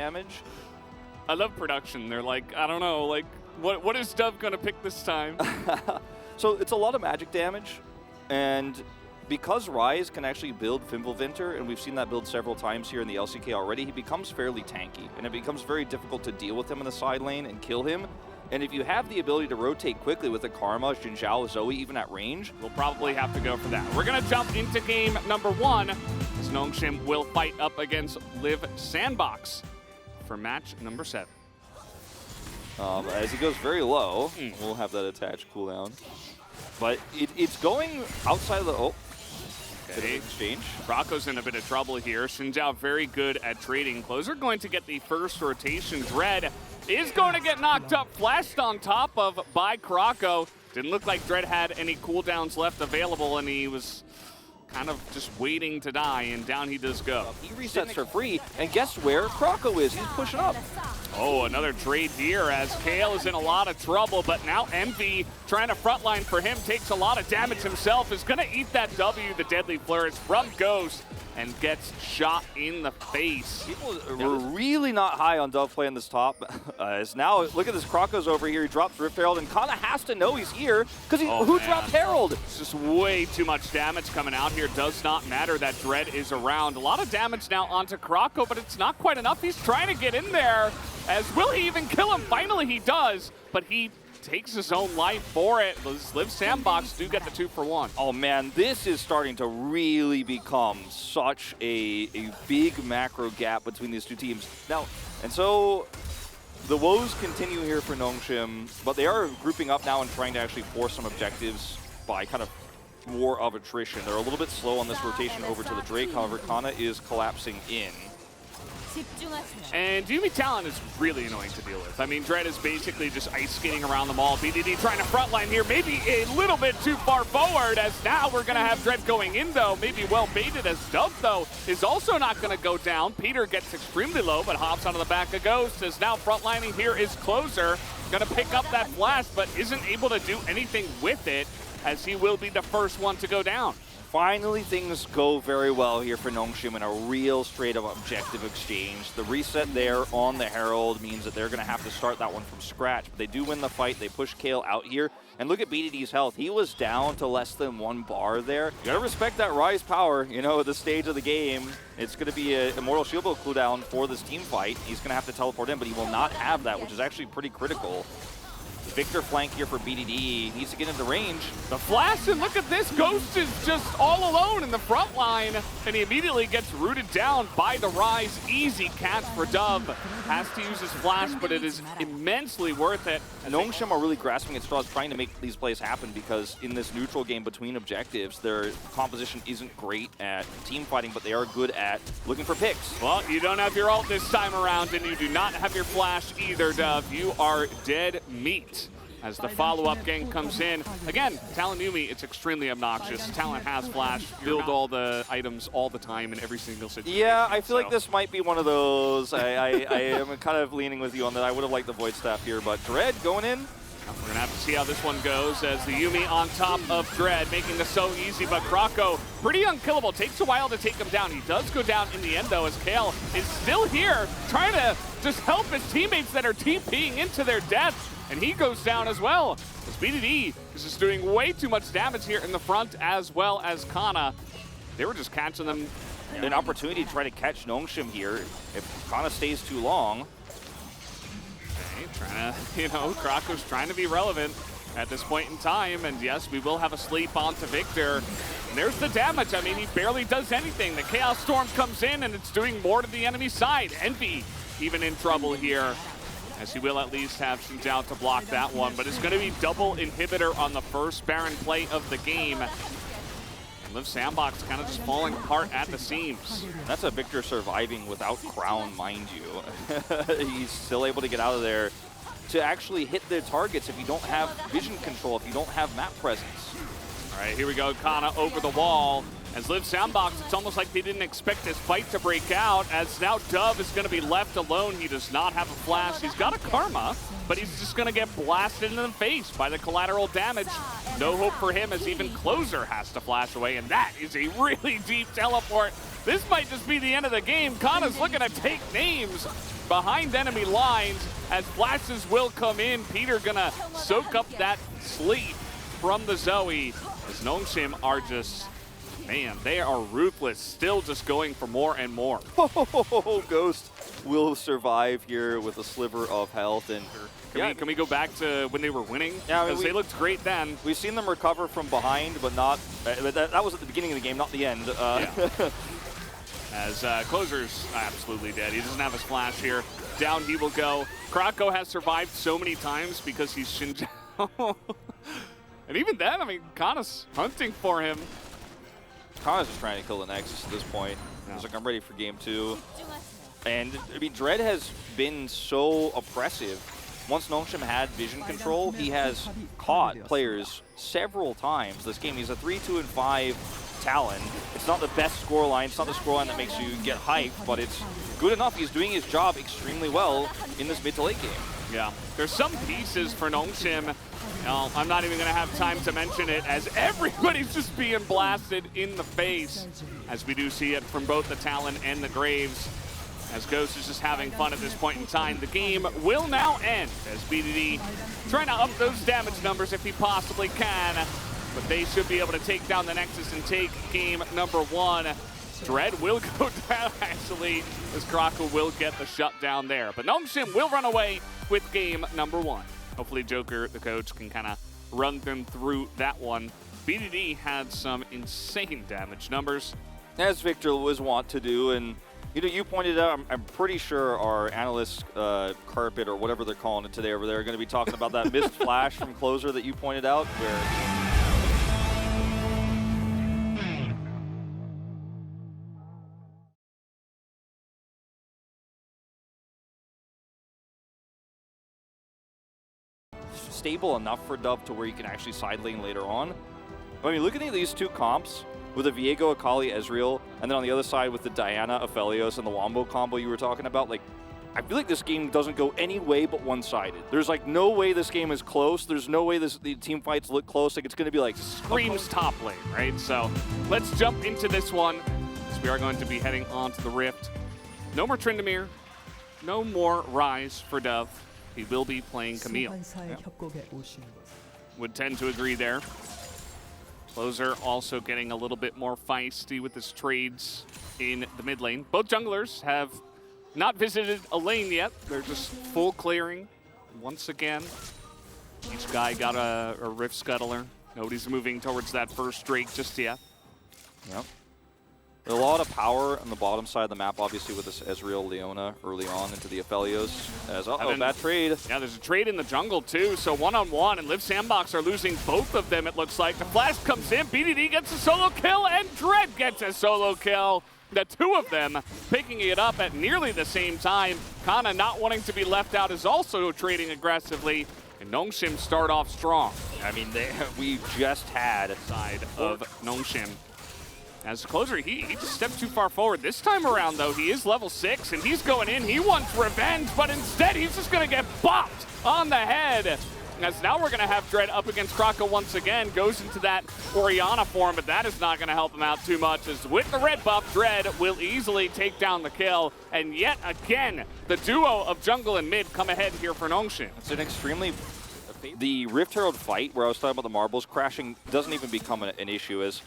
damage. I love production. They're like, I don't know, like, what is Dove going to pick this time? So it's a lot of magic damage, and because Ryze can actually build Fimbulvinter, and we've seen that build several times here in the LCK already, he becomes fairly tanky, and it becomes very difficult to deal with him in the side lane and kill him. And if you have the ability to rotate quickly with a Karma, Jinzhao, Zoe, even at range, we'll probably have to go for that. We're going to jump into game number 1, as Nongshim will fight up against Liv Sandbox for match number 7. As he goes very low, we'll have that attached cooldown. But it's going outside of the... Oh. Okay. Exchange. Rocco's in a bit of trouble here. Xinjiao very good at trading. Closer going to get the first rotation. Dread is going to get knocked up, flashed on top of by Krocko. Didn't look like Dread had any cooldowns left available, and he was kind of just waiting to die, and down he does go. He resets for free, and guess where Krocko is? He's pushing up. Oh, another trade here as Kale is in a lot of trouble, but now Envy trying to frontline for him, takes a lot of damage himself, is going to eat that W, the Deadly Flourish from Ghost, and gets shot in the face. People were really not high on Dove playing this top. As now, look at this, Krocko's over here, he drops Rift Herald, and Kana has to know he's here, because who dropped Herald? It's just way too much damage coming out here. Does not matter that Dread is around. A lot of damage now onto Krocko, but it's not quite enough. He's trying to get in there. As will he even kill him? Finally he does, but he takes his own life for it. Liv Sandbox do get the 2-for-1. Oh man, this is starting to really become such a big macro gap between these two teams. Now, and so the woes continue here for Nongshim, but they are grouping up now and trying to actually force some objectives by kind of war of attrition. They're a little bit slow on this rotation over to the Drake, however, Kana is collapsing in. And Yumi Talon is really annoying to deal with. I mean, Dread is basically just ice skating around them all. BDD trying to frontline here, maybe a little bit too far forward, as now we're going to have Dread going in, though. Maybe well baited, as Dove, though, is also not going to go down. Peter gets extremely low, but hops onto the back of Ghost, as now frontlining here is Closer. Going to pick up that flash, but isn't able to do anything with it, as he will be the first one to go down. Finally, things go very well here for Nongshim in a real straight-up objective exchange. The reset there on the Herald means that they're going to have to start that one from scratch. But they do win the fight. They push Kale out here. And look at BDD's health. He was down to less than 1 bar there. You got to respect that Ryze power, you know, at this stage of the game. It's going to be an Immortal Shield Bow cooldown for this team fight. He's going to have to teleport in, but he will not have that, which is actually pretty critical. Victor flank here for BDD, needs to get into range. The flash, and look at this, Ghost is just all alone in the front line, and he immediately gets rooted down by the Ryze. Easy catch for Dove. Has to use his flash, but it is immensely worth it. Nongshim are really grasping at straws, trying to make these plays happen, because in this neutral game between objectives, their composition isn't great at team fighting, but they are good at looking for picks. Well, you don't have your ult this time around, and you do not have your flash either, Dove. You are dead meat. As the follow-up gang comes in. Again, Talon Yumi, it's extremely obnoxious. Talon has flash, build all the items all the time in every single situation. Yeah, I feel like this might be one of those. I am kind of leaning with you on that. I would have liked the Void Staff here, but Dread going in. We're going to have to see how this one goes, as the Yumi on top of Dread, making this so easy, but Krocko, pretty unkillable. Takes a while to take him down. He does go down in the end, though, as Kale is still here, trying to just help his teammates that are TPing into their death. And he goes down as well, as BDD is just doing way too much damage here in the front, as well as Kana. They were just catching them. An opportunity to try to catch Nongshim here if Kana stays too long. Okay, trying to, you know, Krocko's trying to be relevant at this point in time. And yes, we will have a sleep onto Victor. And there's the damage. I mean, he barely does anything. The Chaos Storm comes in, and it's doing more to the enemy side. Envy even in trouble here, as he will at least have some doubt to block that one. But it's going to be double inhibitor on the first Baron play of the game. And Liv Sandbox kind of just falling apart at the seams. That's a Victor surviving without Crown, mind you. He's still able to get out of there to actually hit their targets if you don't have vision control, if you don't have map presence. All right, here we go. Kana over the wall. As Liv Sandbox, it's almost like they didn't expect this fight to break out, as now Dove is going to be left alone. He does not have a flash. He's got a Karma, but he's just going to get blasted in the face by the collateral damage No hope for him as even Closer has to flash away, and that is a really deep teleport. This might just be the end of the game. Kana's looking to take names behind enemy lines as flashes will come in. Peter gonna soak up that sleep from the Zoe as Nongshim are just, man, they are ruthless, still just going for more and more. Ghost will survive here with a sliver of health. And can we go back to when they were winning? Yeah, because they looked great then. We've seen them recover from behind, but not. That was at the beginning of the game, not the end. Yeah. As Closer's absolutely dead. He doesn't have his flash here. Down he will go. Krako has survived so many times because he's Shinjao. And even then, I mean, Kana's hunting for him. Kana's just trying to kill the Nexus at this point. Yeah. He's like, I'm ready for game 2. And, I mean, Dread has been so oppressive. Once Nongshim had vision control, he has caught players several times this game. He's a 3-2-5 Talon. It's not the best scoreline. It's not the scoreline that makes you get hyped, but it's good enough. He's doing his job extremely well in this mid to late game. Yeah, there's some pieces for Nongshim. I'm not even going to have time to mention it as everybody's just being blasted in the face, as we do see it from both the Talon and the Graves. As Ghost is just having fun at this point in time. The game will now end as BDD trying to up those damage numbers if he possibly can. But they should be able to take down the Nexus and take game number 1. Dread will go down, actually, as Krako will get the shutdown there. But Nongshim will run away with game number 1. Hopefully Joker, the coach, can kind of run them through that one. BDD had some insane damage numbers. As Victor was wont to do, and you pointed out, I'm pretty sure our analyst carpet or whatever they're calling it today over there are going to be talking about that missed flash from Closer that you pointed out, where stable enough for Dove to where you can actually side lane later on. But I mean, looking at these two comps with a Viego, Akali, Ezreal, and then on the other side with the Diana, Aphelios, and the Wombo combo you were talking about, like, I feel like this game doesn't go any way but one-sided. There's like no way this game is close. There's no way the team fights look close. Like, it's going to be like screams top lane, right? So let's jump into this one. So we are going to be heading on to the Rift. No more Tryndamere. No more Rise for Dove. He will be playing Camille. Yeah. Would tend to agree there. Closer also getting a little bit more feisty with his trades in the mid lane. Both junglers have not visited a lane yet. They're just full clearing once again. Each guy got a Rift Scuttler. Nobody's moving towards that first Drake just yet. Yep. A lot of power on the bottom side of the map, obviously, with this Ezreal, Leona early on into the Aphelios. As, bad trade. Yeah, there's a trade in the jungle, too. So one-on-one, and Liv Sandbox are losing both of them, it looks like. The flash comes in, BDD gets a solo kill, and Dread gets a solo kill. The two of them picking it up at nearly the same time. Kana, not wanting to be left out, is also trading aggressively. And Nongshim start off strong. I mean, we just had side of Nongshim. As a Closer, he just stepped too far forward. This time around, though, he is level 6, and he's going in. He wants revenge, but instead he's just going to get bopped on the head. As now we're going to have Dread up against Krako once again. Goes into that Orianna form, but that is not going to help him out too much. As with the red buff, Dread will easily take down the kill. And yet again, the duo of jungle and mid come ahead here for Nongshim. It's an extremely... The Rift Herald fight, where I was talking about the marbles crashing, doesn't even become an issue. As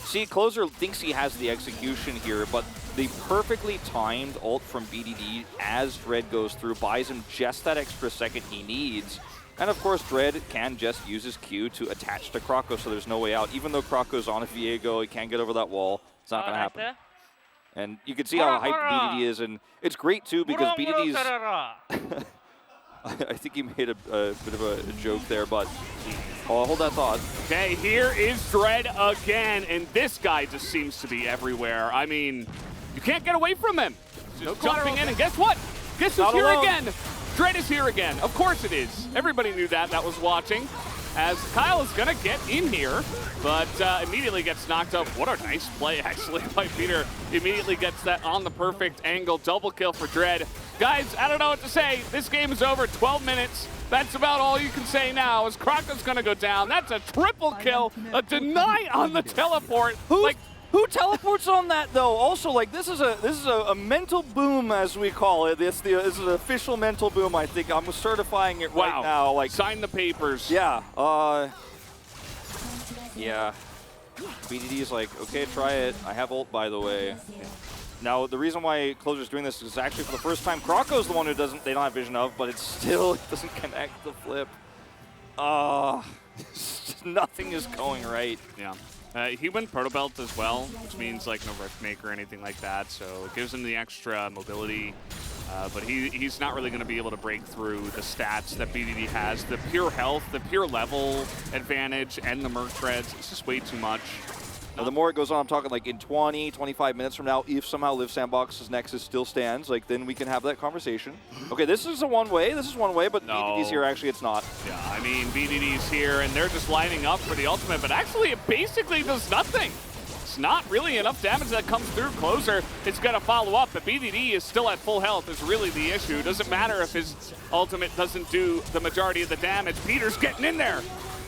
see, Closer thinks he has the execution here, but the perfectly timed ult from BDD as Dread goes through buys him just that extra second he needs. And of course, Dread can just use his Q to attach to Krako, so there's no way out. Even though Krako's on a Viego, he can't get over that wall. It's not going to happen. And you can see how hyped BDD is, and it's great too because BDD's... I think he made a bit of a joke there, but I'll hold that thought. Okay, here is Dread again, and this guy just seems to be everywhere. I mean, you can't get away from him. Just jumping in, and guess what? Guess who's here again? Dread is here again. Of course it is. Everybody knew that was watching. As Kyle is going to get in here, but immediately gets knocked up. What a nice play, actually, by Peter. Immediately gets that on the perfect angle. Double kill for Dread. Guys, I don't know what to say. This game is over. 12 minutes. That's about all you can say now, as Krako's gonna go down. That's a triple kill, a deny on the teleport. Who teleports on that though? Also, like this is a mental boom, as we call it. This is an official mental boom. I think I'm certifying it right now. Like, sign the papers. Yeah. Yeah. BDD is like, okay, try it. I have ult, by the way. Now, the reason why Closer's doing this is actually for the first time, Krako's the one who they don't have vision of, but it still doesn't connect the flip. Nothing is going right. Yeah. He went Proto Belt as well, which means like no Rift Maker or anything like that, so it gives him the extra mobility. But he's not really going to be able to break through the stats that BDD has. The pure health, the pure level advantage, and the Merc Treads, it's just way too much. Now, the more it goes on, I'm talking like in 20, 25 minutes from now, if somehow Live Sandbox's Nexus still stands, like then we can have that conversation. Okay, this is a one-way, but no. BDD's here, actually it's not. Yeah, I mean, BDD's here, and they're just lining up for the ultimate, but actually it basically does nothing. It's not really enough damage that comes through. Closer is going to follow up, but BDD is still at full health is really the issue. Doesn't matter if his ultimate doesn't do the majority of the damage. Peter's getting in there.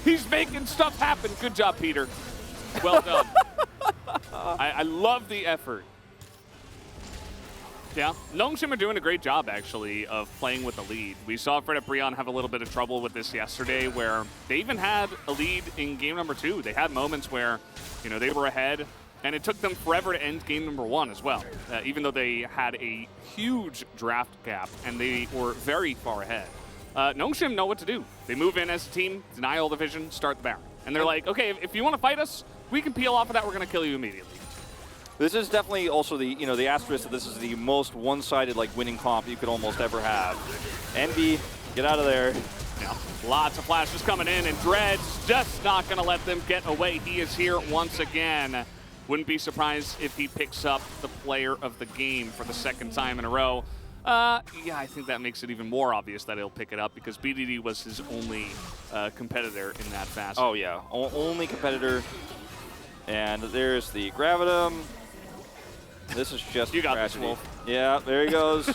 He's making stuff happen. Good job, Peter. Well done. I love the effort. Yeah, Nongshim are doing a great job, actually, of playing with the lead. We saw Fred at Brion have a little bit of trouble with this yesterday, where they even had a lead in game number 2. They had moments where, you know, they were ahead, and it took them forever to end game number 1 as well, even though they had a huge draft gap, and they were very far ahead. Nongshim know what to do. They move in as a team, deny all the vision, start the Baron. And they're like, okay, if you want to fight us, we can peel off of that, we're going to kill you immediately. This is definitely also the, you know, the asterisk that this is the most one-sided like winning comp you could almost ever have. Envy, get out of there. Yeah, lots of flashes coming in, and Dred's just not going to let them get away. He is here once again. Wouldn't be surprised if he picks up the player of the game for the second time in a row. Yeah, I think that makes it even more obvious that he'll pick it up because BDD was his only competitor in that facet. Oh yeah, only competitor. And there's the Gravitum. This is just you got tragedy. this, Wolf. Yeah, there he goes.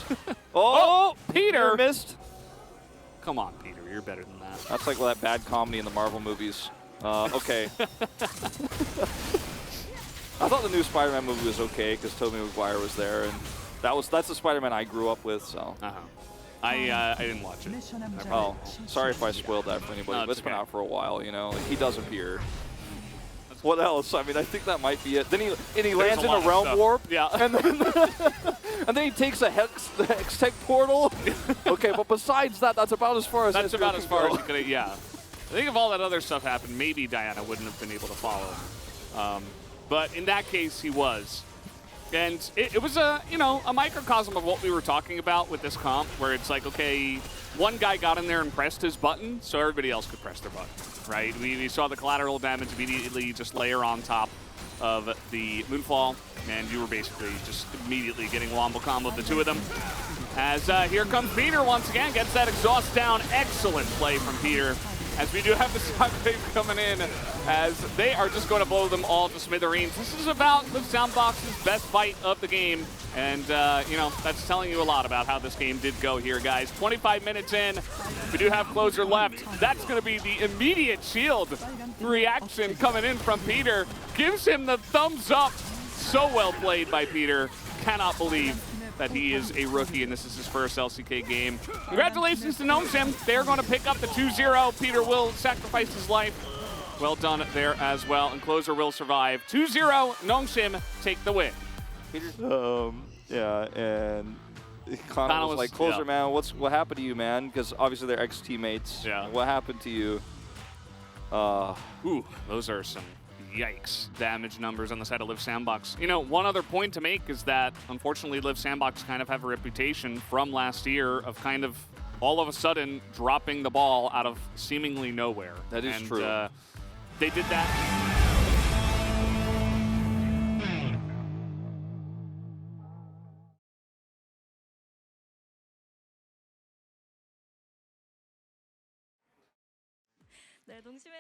Oh, Peter missed. Come on, Peter, you're better than that. That's like that bad comedy in the Marvel movies. Okay. I thought the new Spider-Man movie was okay because Tobey Maguire was there, and that's the Spider-Man I grew up with. So. I didn't watch it. Oh, sorry if I spoiled that for anybody. No, but it's been okay. out for a while, you know. Like, he does appear. What else? I mean, I think that might be it. Then he lands in a realm warp. Yeah. And then he takes the Hextech portal. Okay, but besides that, that's about as far as that's about as far as you go. could. Yeah. I think if all that other stuff happened, maybe Diana wouldn't have been able to follow. But in that case, he was. And it was a microcosm of what we were talking about with this comp, where it's like, okay, one guy got in there and pressed his button, so everybody else could press their button, right? We saw the collateral damage immediately just layer on top of the Moonfall, and you were basically just immediately getting wombo combo of the two of them. As here comes Peter once again, gets that exhaust down. Excellent play from Peter. As we do have the Shockwave coming in, as they are just going to blow them all to smithereens. This is about Live Soundbox's best fight of the game, and you know, that's telling you a lot about how this game did go here, guys. 25 minutes in, we do have Closer left. That's going to be the immediate shield reaction coming in from Peter. Gives him the thumbs up. So well played by Peter. Cannot believe that he is a rookie, and this is his first LCK game. Congratulations to Nongshim. They're going to pick up the 2-0. Peter will sacrifice his life. Well done there as well, and Closer will survive. 2-0, Nongshim take the win. Yeah, and Connor was like, Closer, man, what happened to you, man? Because obviously they're ex-teammates. Yeah. What happened to you? Ooh, those are some yikes damage numbers on the side of Live Sandbox. You know, one other point to make is that, unfortunately, Live Sandbox kind of have a reputation from last year of kind of all of a sudden dropping the ball out of seemingly nowhere. That is true. They did that.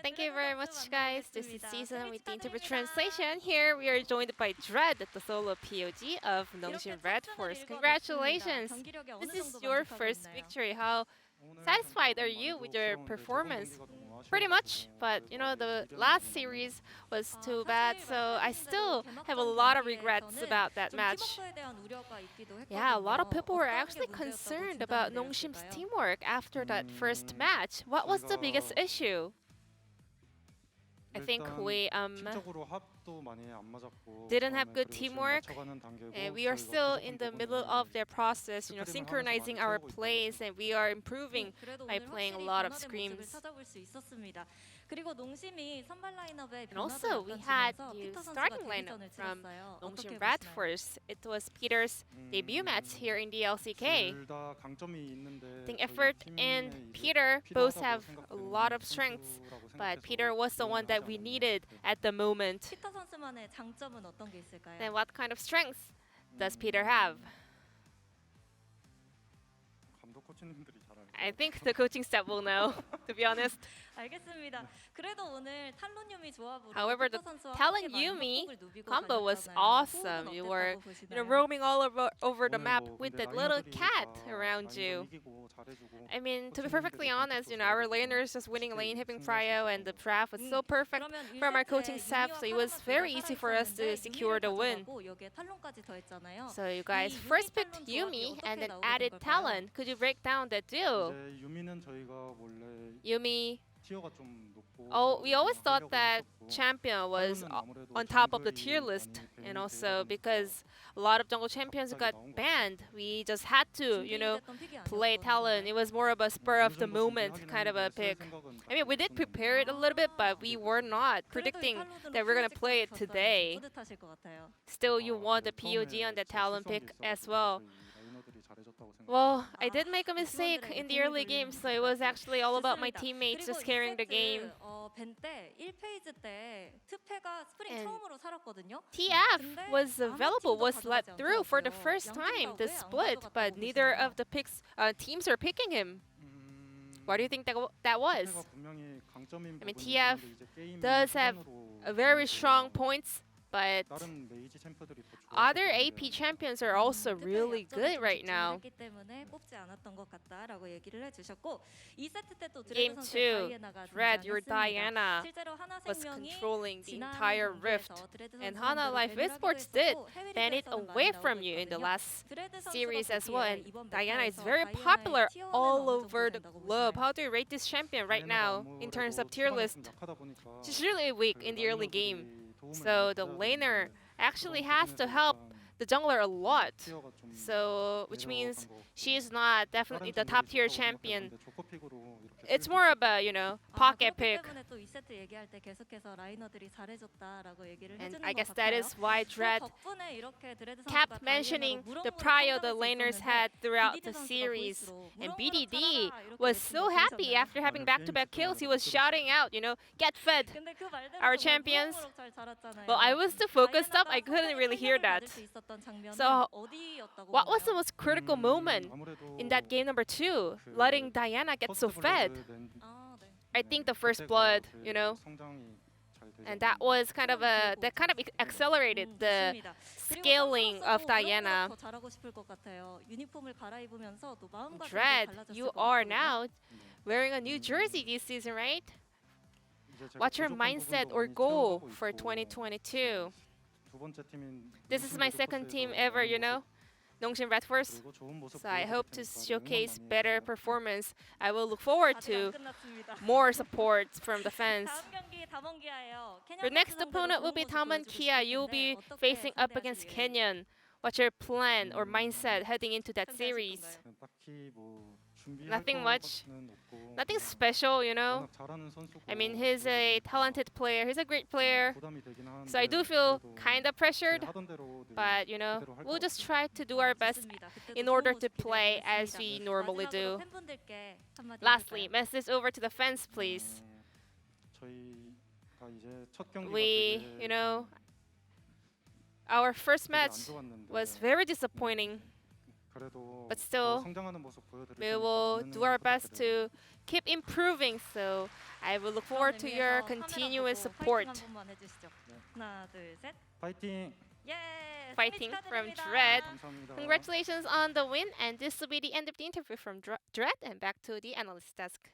Thank you very much, guys. This is Season with the Interpret Translation. Here we are joined by Dread at the solo POG of Nongshim Red Force. Congratulations! This is your first victory. How satisfied are you with your performance? Pretty much, but you know, the last series was too bad, so I still have a lot of regrets about that match. Yeah, a lot of people were actually concerned about Nongshim's teamwork after that first match. What was the biggest issue? I think we didn't have good teamwork, and we are still in the middle of their process, you know, synchronizing our plays, and we are improving by playing a lot of screams. And also, we had the starting lineup from Nongshim Bradford. It was Peter's debut match here in the LCK. I think Effort and Peter both have a lot of strengths, but Peter was the one that we needed at the moment. Then what kind of strengths does Peter have? I think the coaching staff will know, to be honest. However, the Talon Yumi combo was awesome. You were, you know, roaming all over the map with that little cat around you. I mean, to be perfectly honest, you know, our laners just winning lane, hitting prio, and the draft was so perfect from our coaching staff, so it was very easy for us to secure the win. So you guys first picked Yumi and then added Talon. Could you break down that duo? Yumi. Oh, we always thought that champion was on top of the tier list, and also because a lot of jungle champions got banned, we just had to, you know, play Talon. It was more of a spur of the moment kind of a pick. I mean, we did prepare it a little bit, but we were not predicting that we're gonna play it today. Still, you won the POG on the Talon pick as well. Well, I did make a mistake in the early game, so it was actually all about my teammates just carrying the game. And TF was available, was let through for the first time, the split, but neither of the teams are picking him. Why do you think that was? I mean, TF does have a very strong points, but other AP champions are also really good right now. Game 2, Red, your Diana was controlling the entire Rift, and Hana Life Esports did ban it away from you in the last series as well, and Diana is very popular all over the globe. How do you rate this champion right now in terms of tier list? She's really weak in the early game. So the laner actually has to help the jungler a lot. So, which means she is not definitely the top tier champion. It's more of a, you know, pocket pick. And I guess that is why Dread kept mentioning the prio the laners had throughout the series. And BDD was so happy after having back-to-back kills. He was shouting out, you know, get fed, our champions. Well, I was too focused up, I couldn't really hear that. So, what was the most critical moment in that game number 2? Letting Diana get so fed. I think the first blood, you know, and that was kind of accelerated the scaling of Diana. Dread, you are now wearing a new jersey this season, right? What's your mindset or goal for 2022? This is my second team ever, you know, Nongshim Bradford. So I hope to showcase better performance. I will look forward to more support from the fans. Your next opponent will be Taman Kia. You'll be facing up against Kenyon. What's your plan or mindset heading into that series? Nothing much. Nothing special, you know. I mean, he's a talented player. He's a great player. So I do feel kind of pressured. But, you know, we'll just try to do our best in order to play as we normally do. Lastly, message over to the fans, please. We, you know, our first match was very disappointing. But still, we will do our best to keep improving. So I will look forward to your continuous support. 파이팅! Yay! fighting from Dread. Congratulations on the win, and this will be the end of the interview from Dread, and back to the analyst desk.